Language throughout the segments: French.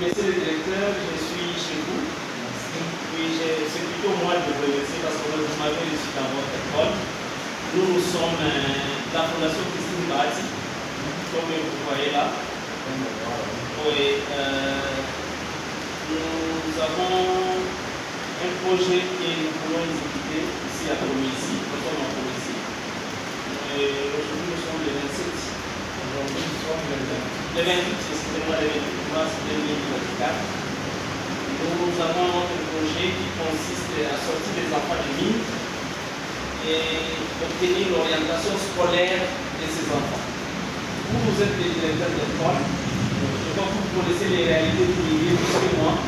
monsieur le directeur, je suis chez vous. Puis c'est plutôt moi de vous remercier parce que vous m'avez reçu dans votre école. Nous sommes la Fondation Christine Bahati, comme vous voyez là. Oui, nous avons un projet que nous voulons exécuter ici à Comici. Nous sommes en Comici. Aujourd'hui, nous sommes le 27. Aujourd'hui, nous sommes le 28, excusez-moi, le 28 mars 2024. Nous avons un projet qui consiste à sortir les enfants de mine et obtenir l'orientation scolaire de ces enfants. Vous êtes les directeurs d'école, je crois que vous connaissez les réalités du milieu plus que moi.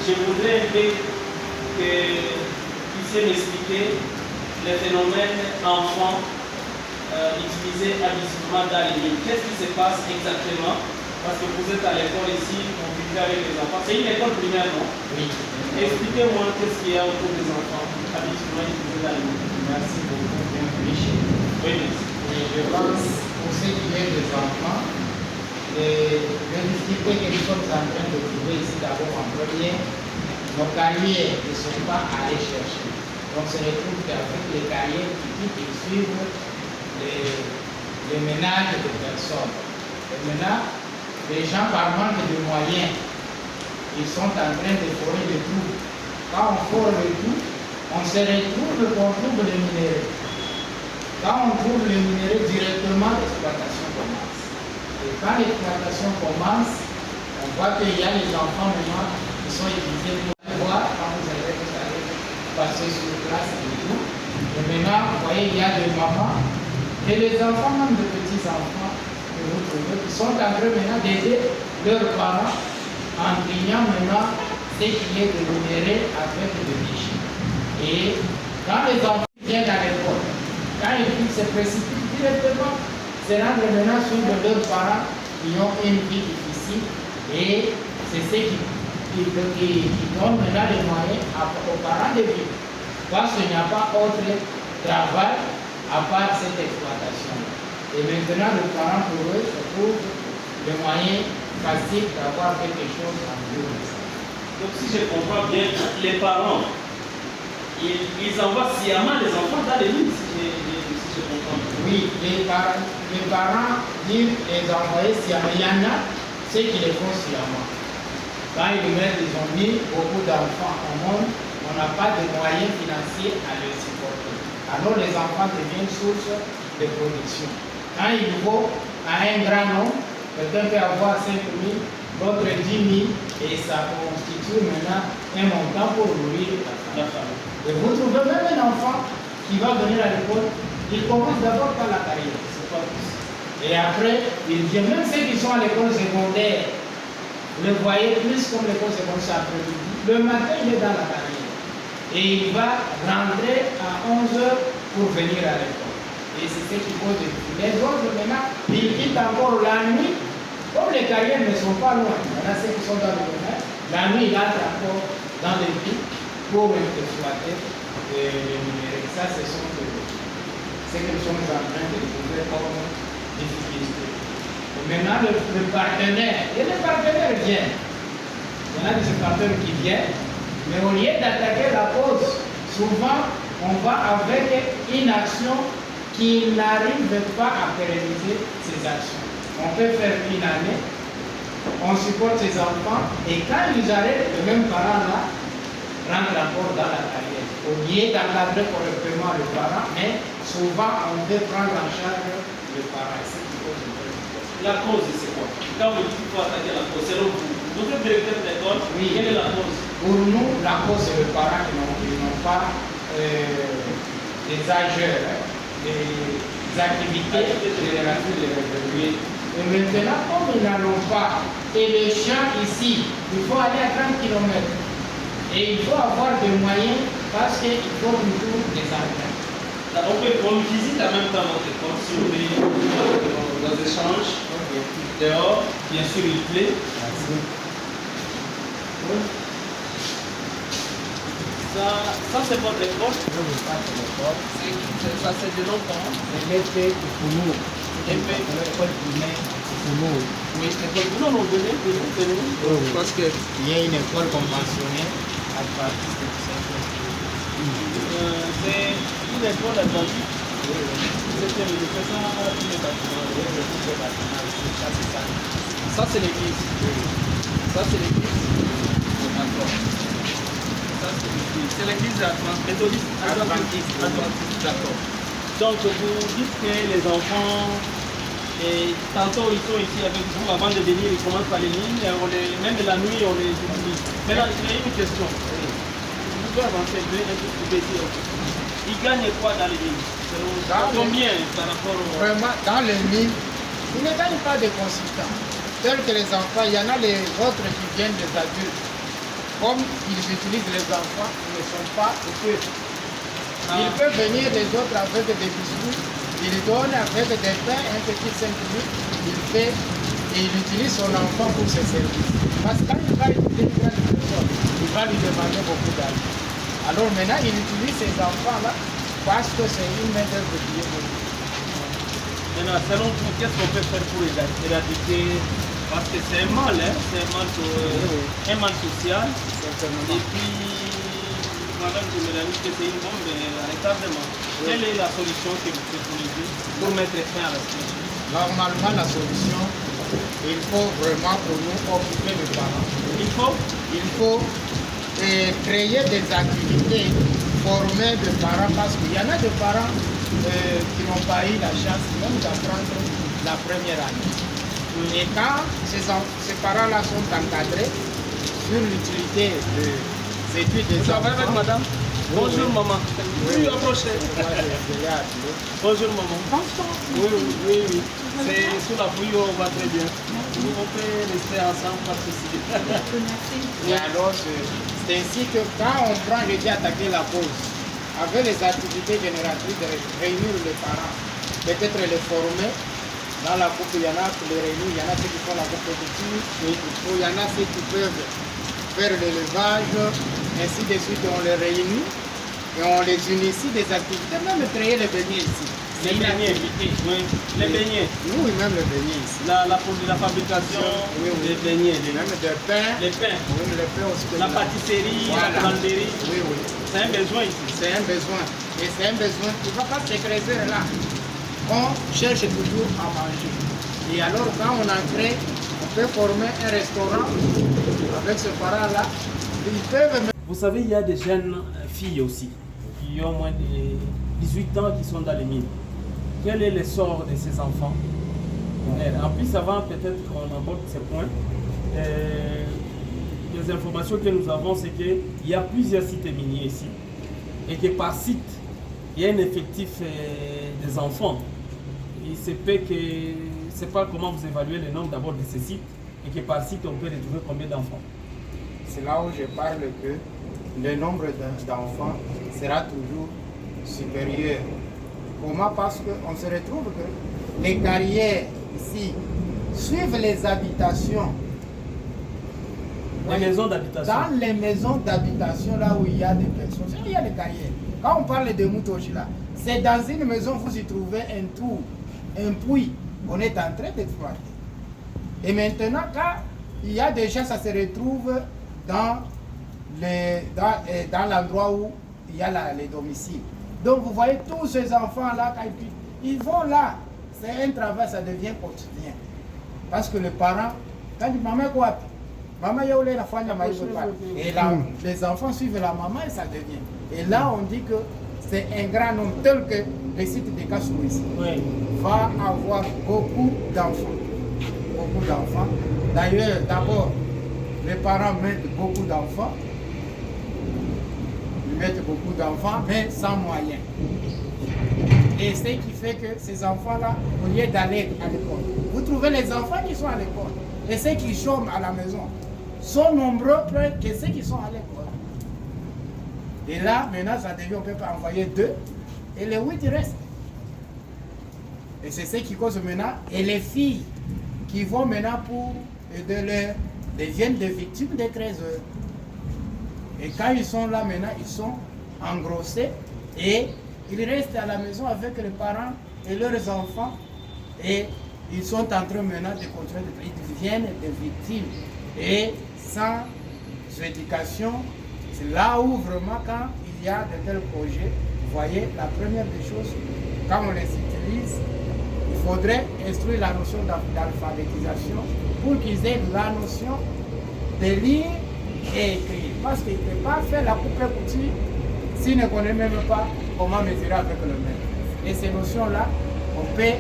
Je voudrais un peu que vous puissiez m'expliquer les phénomènes enfants utilisés abusivement dans les mines. Qu'est-ce qui se passe exactement? Parce que vous êtes à l'école ici, vous vivez avec les enfants. C'est une école primaire, non? Oui. Expliquez-moi qu'est-ce qu'il y a autour des enfants abusivement utilisés dans les mines. Merci beaucoup, bienvenue chez nous. Oui, merci. Et je pense, pour ce qui est des enfants, les difficultés que nous sommes en train de trouver ici d'abord en premier, nos cahiers ne sont pas allés chercher. Donc, se retrouve qu'avec les cahiers qui suivent les ménages de personnes. Et maintenant, les gens, par manque de moyens, ils sont en train de forer le tout. Quand on fore le tout, on se retrouve qu'on trouve le minerai. Quand on trouve le minerai directement, l'exploitation commence. Et quand l'exploitation commence, on voit qu'il y a les enfants maintenant qui sont utilisés pour voir quand vous allez passer sur place et tout. Et maintenant, vous voyez, il y a des mamans et les enfants, même de petits-enfants, que vous trouvez, qui sont en train maintenant d'aider leurs parents en triant maintenant ce qui est de minerai avec le déchet. Et quand les enfants viennent à l'école, quand ils se précipitent directement, se rendre maintenant sur leurs parents qui ont une vie difficile et c'est ce qui donne maintenant les moyens aux parents de vivre. Parce qu'il n'y a pas autre travail à part cette exploitation. Et maintenant, les parents pour eux se trouvent le moyen facile d'avoir quelque chose en dehors de ça. Donc si je comprends bien, les parents, ils envoient sciemment les enfants dans les mines, si je comprends bien. Oui, les parents disent les envoyer sciemment. Il y en a ceux qui les font sciemment. Quand ils mettent, ils ont mis beaucoup d'enfants au monde, on n'a pas de moyens financiers à les supporter. Alors les enfants deviennent source de production. Quand il faut à un grand nombre, quelqu'un peut avoir 5 000, l'autre 10 000, et ça constitue maintenant un montant pour nourrir la famille. Et vous trouvez même un enfant qui va venir à l'école, il commence d'abord par la carrière, c'est pas possible. Et après, il vient, même ceux qui sont à l'école secondaire, vous le voyez plus comme l'école secondaire après-midi. Le matin, il est dans la carrière. Et il va rentrer à 11 h pour venir à l'école. Et c'est ce qui pose des difficultés. Les autres, maintenant, ils quittent encore la nuit. Comme les carrières ne sont pas loin, il y en a ceux qui sont dans le domaine, la nuit, ils entrent encore dans les villes pour exploiter les minéraux. Ça, ce sont ce que nous sommes en train de trouver comme difficulté. Et maintenant, le partenaire, et les partenaires viennent. Il y en a des partenaires qui viennent, mais au lieu d'attaquer la cause, souvent, on va avec une action qui n'arrive pas à pérenniser ces actions. On peut faire une année, on supporte ses enfants, et quand ils arrêtent, le même parent-là rentre encore dans la carrière. Au lieu d'encadrer correctement le parent, mais souvent on peut prendre en charge le parent. C'est ce qui pose une problème. La cause, c'est quoi? Quand vous dites qu'il faut attaquer la cause, selon vous, vous êtes directeur d'école, oui. Quelle est la cause? Pour nous, la cause, c'est le parent qui n'ont pas des âgeurs, des activités génératives de revenus. Et maintenant, comme ils n'en ont pas, et les champs ici, il faut aller à 30 km. Et il faut avoir des moyens parce qu'il faut toujours des engrais. On visite en même temps notre école, si vous voulez, dans des échanges, dehors, bien sûr il plaît. Merci. Oui. Ça c'est votre école? Non, mais pas c'est l'école. Ça c'est de longtemps. C'est l'effet pour nous. L'effet pour l'école primaire, c'est Kounou. Oui, non, non, venez. Parce qu'il y a une école conventionnelle à partir de c'est une école adventiste. C'était le ça, c'est l'église. Ça, c'est l'église. D'accord. Ça, c'est l'église. C'est l'église méthodiste adventiste. D'accord. Donc, vous dites que les enfants, et tantôt ils sont ici avec vous, avant de venir, ils commencent par les lignes, même la nuit, on les utilise. Maintenant, j'ai une question. Vous pouvez avancer un peu ici. Ils gagnent quoi dans les lignes? Combien par rapport au... Vraiment, dans les mines, ils ne gagnent pas de consultants. Tels que les enfants, il y en a les autres qui viennent des adultes. Comme ils utilisent les enfants, ils ne sont pas peu. Ils peuvent venir les autres avec des biscuits, ils donnent avec des pains, un petit 5 minutes, il fait et il utilise son enfant pour ses services. Parce que quand il va utiliser une grande personne, il va lui demander beaucoup d'argent. Alors maintenant, il utilise ces enfants-là parce que c'est une main d'œuvre qui est bonne. Maintenant, selon vous, qu'est-ce qu'on peut faire pour éradiquer? Parce que c'est un mal, hein? C'est un mal social. Et puis, madame de Mélanie, que c'est une bombe à retardement. Quelle est la solution que vous préconisez pour mettre fin à la situation? Normalement, la solution, il faut vraiment pour nous occuper les parents. Il faut créer des activités, former des parents, parce qu'il y en a des parents qui n'ont pas eu la chance même d'apprendre la première année. Et quand ces parents-là sont encadrés sur l'utilité des études des enfants... avec madame. Bonjour maman. Oui, approchez. Bonjour maman. Oui. C'est sous la pluie, on va très bien. On peut rester ensemble, pas de souci. Et alors, c'est ainsi que quand on prend, j'ai dit attaquer la cause, avec les activités génératrices, de réunir les parents, peut-être les former. Dans la coupe, il y en a qui les réunissent, il y en a ceux qui font la compétition, il y en a ceux qui peuvent faire l'élevage, ainsi de suite, on les réunit et on les initie des activités, même créer les beignets ici. Les beignets, oui. Les beignets. Oui, même les beignets ici. La fabrication des beignets. Même des pains. Les pains. Oui, les pains aussi. La pâtisserie, voilà. La boulangerie. Oui. C'est un besoin ici. C'est un besoin. Et c'est un besoin qui ne va pas se créer là. On cherche toujours à manger. Et alors, quand on en crée, on peut former un restaurant avec ce parent-là. Ils peuvent... Vous savez, il y a des jeunes filles aussi, qui ont moins de 18 ans, qui sont dans les mines. Quel est le sort de ces enfants? En plus, avant peut-être qu'on aborde ces points, les informations que nous avons, c'est qu'il y a plusieurs sites miniers ici, et que par site, il y a un effectif des enfants. Il se peut que, je ne sais pas comment vous évaluez le nombre d'abord de ces sites, et que par site, on peut retrouver combien d'enfants? C'est là où je parle que le nombre d'enfants sera toujours supérieur. Comment? Parce qu'on se retrouve que les carrières ici suivent les habitations. Les maisons d'habitation. Dans les maisons d'habitation, là où il y a des personnes, il y a des carrières. Quand on parle de Moutoji là, c'est dans une maison, vous y trouvez un trou, un puits. On est en train d'exploiter. Et maintenant, quand il y a déjà, ça se retrouve dans l'endroit où il y a les domiciles. Donc vous voyez tous ces enfants-là, ils vont là. C'est un travail, ça devient quotidien. Parce que les parents, quand ils disent maman quoi, maman y a la foi et là, les enfants suivent la maman et ça devient. Et là, on dit que c'est un grand nombre, tel que le site de Kassou ici va avoir beaucoup d'enfants. Beaucoup d'enfants. D'ailleurs, d'abord, les parents mettent beaucoup d'enfants. Ils mettent beaucoup d'enfants, mais sans moyens. Et ce qui fait que ces enfants-là, au lieu d'aller à l'école, vous trouvez les enfants qui sont à l'école. Et ceux qui chôment à la maison sont nombreux que ceux qui sont à l'école. Et là, maintenant, ça devient, on ne peut pas envoyer 2. Et les 8, ils restent. Et c'est ce qui cause maintenant. Et les filles qui vont maintenant pour aider deviennent des victimes des 13 heures. Et quand ils sont là maintenant, ils sont engrossés et ils restent à la maison avec les parents et leurs enfants. Et ils sont en train maintenant de construire, ils deviennent des victimes. Et sans éducation, c'est là où vraiment quand il y a de tels projets, vous voyez, la première des choses, quand on les utilise, il faudrait instruire la notion d'alphabétisation pour qu'ils aient la notion de lire et écrire. Parce qu'il ne peut pas faire la coupe-couture s'il ne connaît même pas comment mesurer avec le mètre. Et ces notions-là, on peut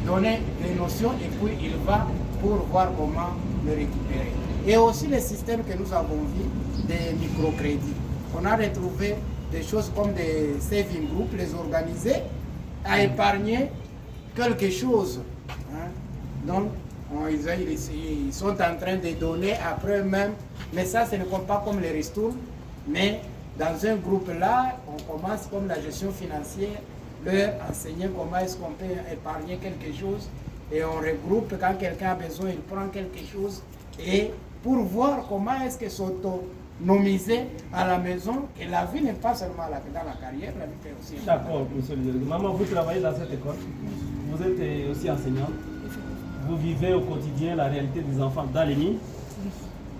donner des notions et puis il va pour voir comment le récupérer. Et aussi les systèmes que nous avons vus, des microcrédits. On a retrouvé des choses comme des saving groups, les organiser à épargner quelque chose. Hein. Donc, ils sont en train de donner après eux-mêmes, mais ça, ce ne compte pas comme les restos, mais dans un groupe là, on commence comme la gestion financière, leur enseigner comment est-ce qu'on peut épargner quelque chose, et on regroupe, quand quelqu'un a besoin, il prend quelque chose, et pour voir comment est-ce que s'autonomiser à la maison, et la vie n'est pas seulement dans la carrière, la vie est aussi... D'accord, monsieur le directeur. Maman, vous travaillez dans cette école, vous êtes aussi enseignante, vous vivez au quotidien la réalité des enfants dans les mines.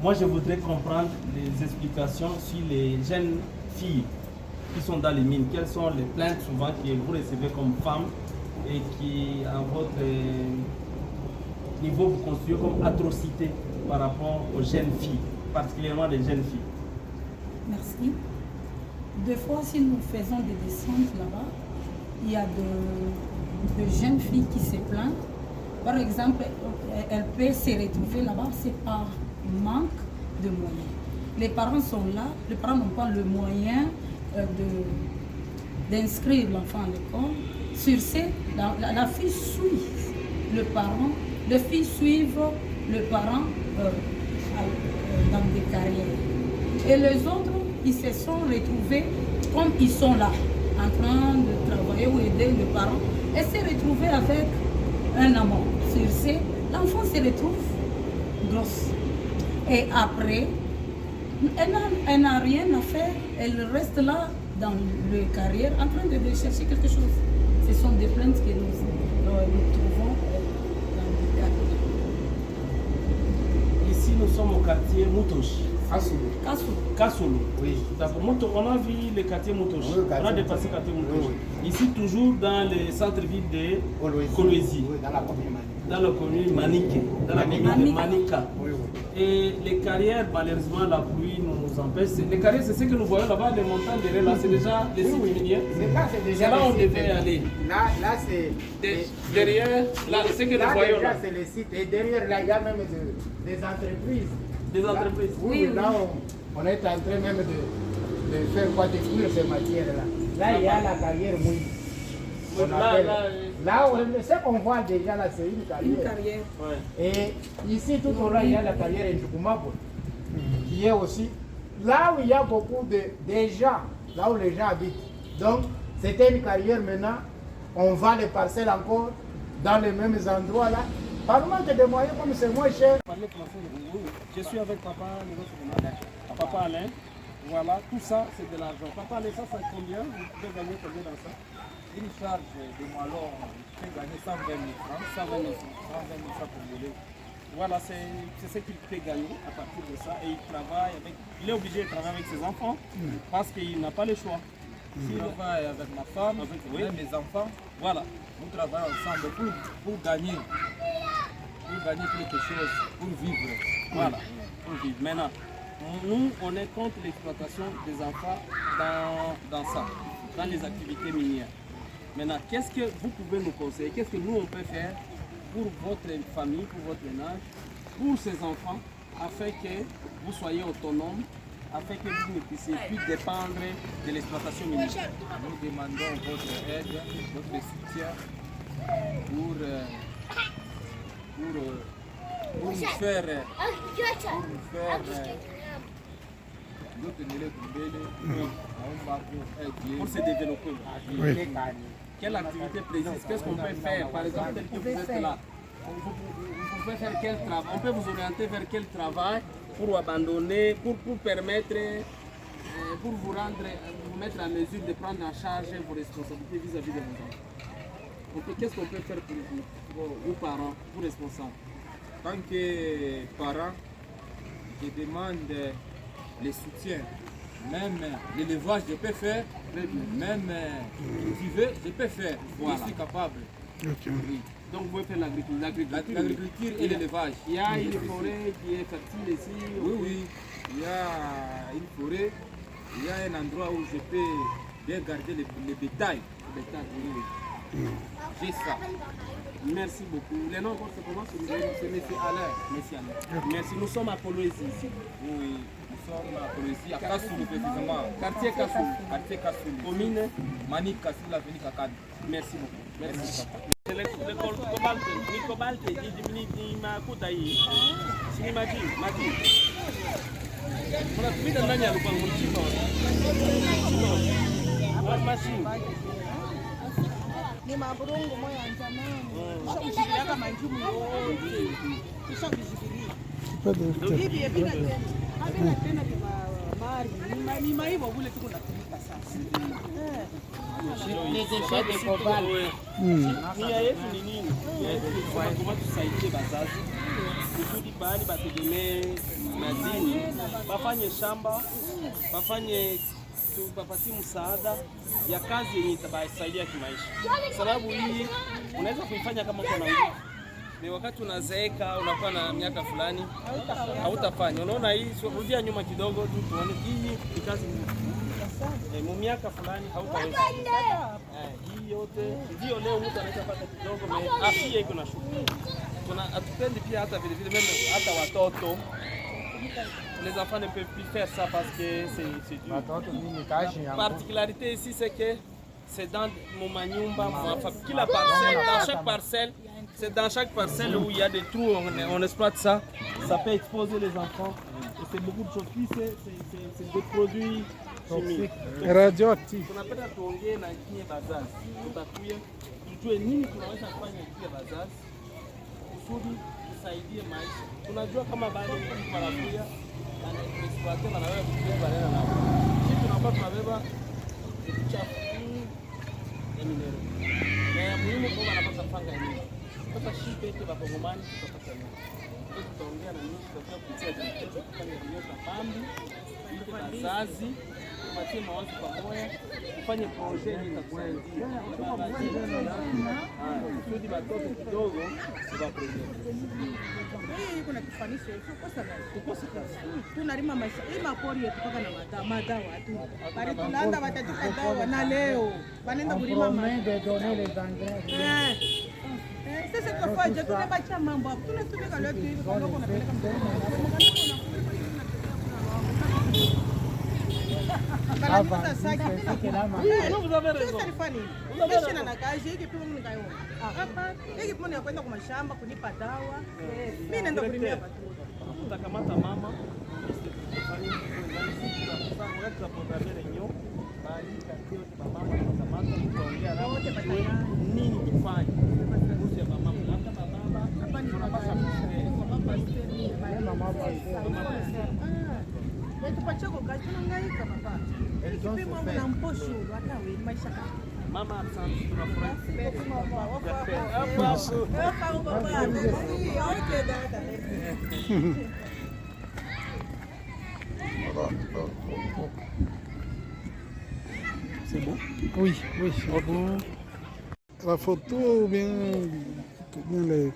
Moi, je voudrais comprendre les explications sur les jeunes filles qui sont dans les mines. Quelles sont les plaintes souvent que vous recevez comme femme et qui, à votre niveau, vous considérez comme atrocité par rapport aux jeunes filles, particulièrement les jeunes filles? Merci. Des fois, si nous faisons des descentes là-bas, il y a de jeunes filles qui se plaignent. Par exemple, elles peuvent se retrouver là-bas, c'est par manque de moyens. Les parents sont là, les parents n'ont pas le moyen d'inscrire l'enfant à l'école. Sur ce, la fille suit le parent, les filles suivent le parent dans des carrières. Et les autres, ils se sont retrouvés comme ils sont là, en train de travailler ou aider le parent, et se retrouver avec un amant. Sur ce, l'enfant se retrouve grosse. Et après, elle n'a rien à faire, elle reste là dans le carrière en train de chercher quelque chose. Ce sont des plaintes que nous trouvons dans le carrière. Ici, nous sommes au quartier Moutoche. Kassolo. Oui. D'accord. On a vu le quartier Moutoche. Oui, on a dépassé le quartier Moutoche. Oui. Ici, toujours dans le centre-ville de Kolwezi. Oui, dans la commune Manique. Dans la commune Manique. Dans la commune de Manika. Oui, oui. Et les carrières, malheureusement, la pluie nous empêche. Les carrières, c'est ce que nous voyons là-bas, les montagnes derrière là, c'est déjà les sites miniers. C'est là où on devait aller. Là c'est... Derrière, là, ce que nous voyons là. C'est les sites. Et derrière, là, il y a même des entreprises. Des entreprises. Oui, là, on est en train même de faire quoi, de cuire ces matières-là. Là, il y a la carrière mouille. Là, ce qu'on voit déjà là, c'est une carrière. Une carrière. Ouais. Et ici, tout au long, il y a la carrière Njukumapo, qui est aussi là où il y a beaucoup de gens, là où les gens habitent. Donc, c'était une carrière maintenant, on vend les parcelles encore dans les mêmes endroits là. Par manque de moyens, comme c'est moins cher. Je suis avec papa, papa Alain. Voilà, tout ça c'est de l'argent. Papa Alain, ça c'est combien? Vous pouvez gagner combien dans ça? Une charge de moellon, je peux gagner 120 000 francs. 120 000 francs congolais. Voilà, c'est ce qu'il peut gagner à partir de ça. Et il travaille avec, il est obligé de travailler avec ses enfants parce qu'il n'a pas le choix. Je travaille avec ma femme, avec mes enfants. Voilà. Nous travaillons ensemble pour gagner quelque chose, pour vivre. Voilà, pour vivre. Maintenant, nous, on est contre l'exploitation des enfants dans ça, dans les activités minières. Maintenant, qu'est-ce que vous pouvez nous conseiller? Qu'est-ce que nous, on peut faire pour votre famille, pour votre ménage, pour ces enfants, afin que vous soyez autonomes, afin que vous ne puissiez plus dépendre de l'exploitation minière? Nous demandons votre aide, votre soutien pour nous faire pour se développer. Oui. Quelle activité précise? Qu'est-ce qu'on peut faire? Par exemple, tel que vous êtes là, vous pouvez faire quel travail? On peut vous orienter vers quel travail pour abandonner, pour permettre, pour vous mettre en mesure de prendre en charge vos responsabilités vis-à-vis de vos enfants? Qu'est-ce qu'on peut faire pour vous parents, vous responsables? Tant que parents, je demande les soutiens. Même l'élevage, je peux faire. Même cultiver, je peux faire. Voilà. Je suis capable. Ok. Oui. Donc vous pouvez faire L'agriculture et l'élevage. Il y a une forêt qui est fertile ici. Oui, oui. Il y a une forêt. Il y a un endroit où je peux bien garder le bétail. Oui, oui. J'ai ça. Merci beaucoup. Le nom c'est comment? C'est M. Alain. Monsieur Alain. Merci. Nous sommes à Poloésie ici. Oui, nous sommes à Poloésie, à Kassoulou précisément. Quartier Kassoulou. Quartier Kassoulou. Commune Manik Kassoulou, l'avenue Kakad. Merci beaucoup. Merci. Le cobalt, ni cobalt, ni makuta hii. Sini maji. Unatumika ndani ya lupango mchimba. Machine. Ni maburungu moya jamani. Kisha kushikilia manjumu yote. Kisha kushikilia. Hivi yapika tena. Havina tena mari. Ni maibo vile tuko natumika sasa. Les déchets de cobalt. Nia yetu ni nini? Kama tusaidie bazazi kusudi bali bategemee madini, bafanye shamba, tupapatie msaada ya kazi yenye itabasaidia kimaisha, sababu hii unaweza kuifanya kama uko na nguvu, ni wakati unazeeka unakuwa na miaka fulani hautafanya. Unaona hii, rudia nyuma kidogo tu tuone hii ni kazi mu miaka fulani hautaweza. Hii yote ndio leo mtu anaweza pata kidogo, afya iko na shughuli. Hatupendi pia hata vile vile même hata watoto, les enfants ne peuvent plus faire ça parce que c'est dur. Particularité ici c'est que c'est dans mon manyumba, kila parcelle, dans chaque parcelle où il y a des trous, on exploite ça, ça peut exposer les enfants. Et c'est beaucoup de choses. Puis c'est des produits chimiques. Radioactif. Tunapenda tuongee na nyie bazazi, tutakuya tujue nini tunaweza kufanya nyie bazazi kusudi tusaidie maisha. Tunajua kama bado wanakuya exploiter wanaweza kubeba neno nao. Sisi tunakuwa tunabeba uchafu ya minero. Na ya muhimu kwa wanapata panga ya nini. Sasa shipe yetu bakongomani tutapata nini? Tutaongea na nyinyi tutakuwa kupitia directeur kufanya hiyo kabambi ili wazazi tupatie mawazo pamoja, ufanye projet yenye itakusaidia. Kusudi watoto kidogo siwaprobleme. Hii kuna kifanisho tukosa kazi. Tunalima maisha. Hii mapori yetu toka na madawa tu. Bali tulanda watatupa dawa na leo wanaenda kulima de donner les engrais. Sasa tunafaje? Tunabacha mambo hapo. Tunatumika leo hivi kwa ndio kunapeleka Non, vous avez raison. na kazi hiki tu mimi nikaona. Hapa hiki pia ni kwenda kwa mashamba kunipa dawa. Mimi naenda kulimia hapa tu. Utakamata mama nini kufanya kuhusu mama labda baba hapa ni tupache kwa kazi tunahangaika baba. Kipimo na mposho hata wewe maisha kama mama asante, tunafurahi C'est bon? Oui, c'est bon. La photo ou bien les...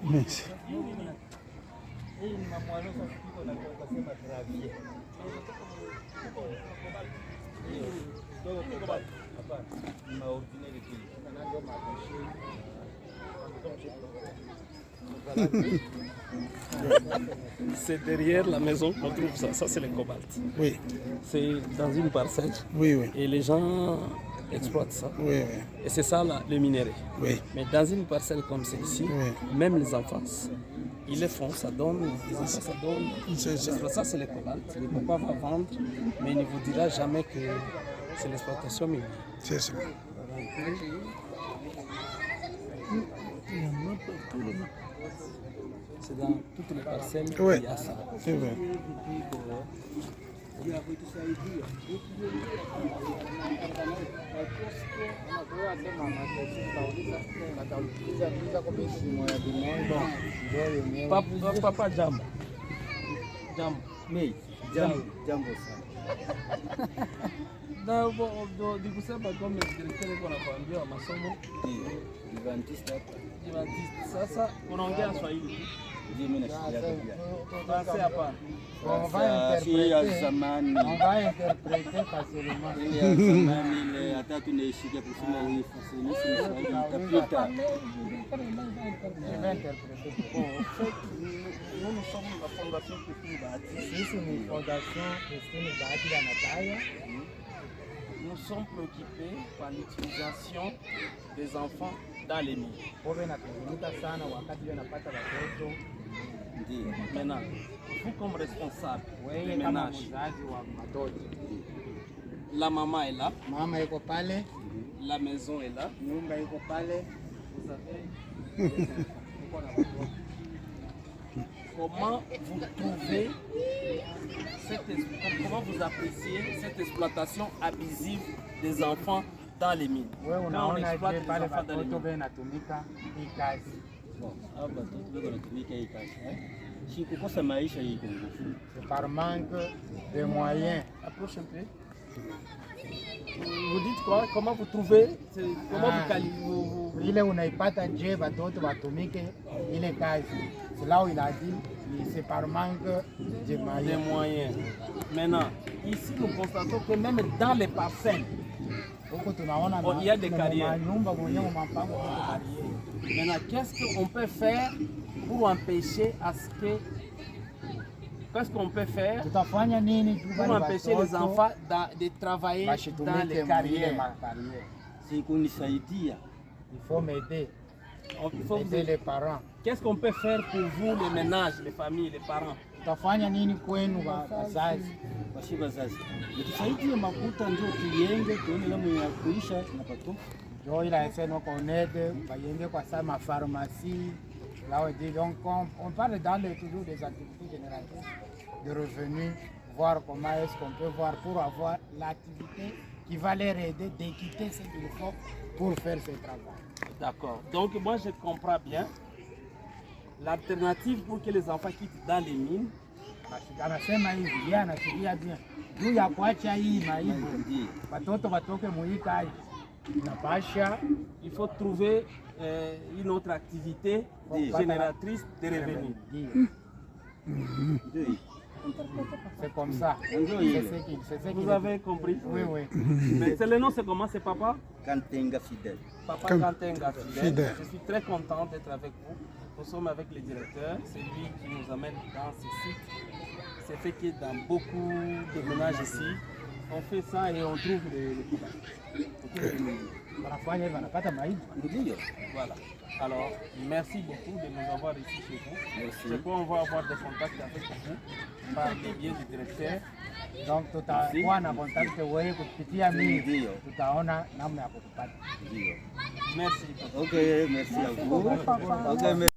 Merci. C'est derrière la maison qu'on trouve ça. Ça, c'est le cobalt. Oui. C'est dans une parcelle. Oui, oui. Et les gens exploitent ça. Oui, oui. Et c'est ça le minerai. Oui. Mais dans une parcelle comme celle-ci, Oui. même les enfants, ils le font, ça donne, les enfants, ça donne. C'est ça. Ça, c'est le cobalt. Le papa va vendre, mais il ne vous dira jamais que c'est l'exploitation minière. C'est ça. C'est dans toutes les parcelles Oui. qu'il y a ça. C'est vrai. Papa jambo. Jambo. Jambo sana. Ni kusema kama direkteri kwa nakwambia wa masomo Adventista. Sasa unaongea Swahili. Ndio mimi nashikilia pia. Basi hapa. On va interpréter facilement. Ile ya zamani ile hata tunaishika kusema hii fasilisi ni Swahili utapita. Nous sommes la fondation Christine Bahati. Sisi ni Fondation Christine Bahati ya Mataya. Nous sommes préoccupés par l'utilisation des enfants dans les mines. Wewe natumika sana wakati unapata watoto. Ndio. Maintenant, vous comme responsable Wewe des kama ménages, mzazi wa watoto. la maman est là, Mama yuko pale, la maison est là. nyumba yuko pale. Vous avez comment vous trouvez comment vous appréciez cette exploitation abusive des enfants dans les mines? Wewe Quand on unaona exploite je les pale enfants dans les watoto mines. wewe natumika hii kazi. Hapa watoto wanatumika hii kazi. Si kukosa maisha iko nguvu. C'est par manque de moyens. Approche un peu. Vous dites quoi? Comment vous trouvez? Comment vous qualifiez? Ile unaipata je watoto watumike ile kazi. C'est là où il a dit c'est par manque de Des moyens. moyens. Maintenant, ici nous constatons que même dans les parcelles, Huko tunaona il y a des carrières. nyumba mwenyewe mpango kwa carrière. Maintenant, qu'est-ce qu'on peut faire pour empêcher à ce que... Qu'est-ce qu'on peut faire Tutafanya nini pour empêcher les enfants de travailler dans les carrières? Si kunisaidia. Il faut m'aider. Il faut vous Aider aider. les parents. Qu'est-ce qu'on peut faire pour vous, les ménages, les familles, les parents? Tutafanya nini kwenu wazazi? Basi wazazi. Tusaidie makuta ndio tulienge tuone namna ya kuisha na pato. Jo il a essayé de connaître, bayenge kwa ça ma pharmacie. Là on dit donc on parle dans les toujours des activités génératrices de revenus, voir comment est-ce qu'on peut voir pour avoir l'activité qui va leur aider d'équiper ce qu'il faut pour faire ce travail. D'accord. Donc moi je comprends bien. L'alternative pour que les enfants quittent dans les mines, Anasema hivi, yeye anasikia bien. Juu ya kuacha hii maibu, watoto watoke muhika inapasha il faut trouver une autre activité génératrice de revenus. Ndio. C'est comme ça. C'est ce Vous avez compris? Oui, oui. Mais c'est le nom, c'est comment? C'est papa? Kantenga Fidel. Papa Kantenga Fidel. Je suis très content d'être avec vous. Nous sommes avec le directeur, c'est lui qui nous amène dans ce site. C'est fait que dans beaucoup de ménages ici, on fait ça et on trouve les Wanafanya hivyo wanapata maibu. Ndio. Voilà. Alors, merci beaucoup de nous avoir ici chez vous. Merci. C'est quoi, on va avoir des contacts avec vous par le biais du directeur. Donc tutakuwa na contact wewe kupitia mimi. Ndio. Tutaona namna ya kukupata. Ndio. Merci. Okay, merci à vous. Okay,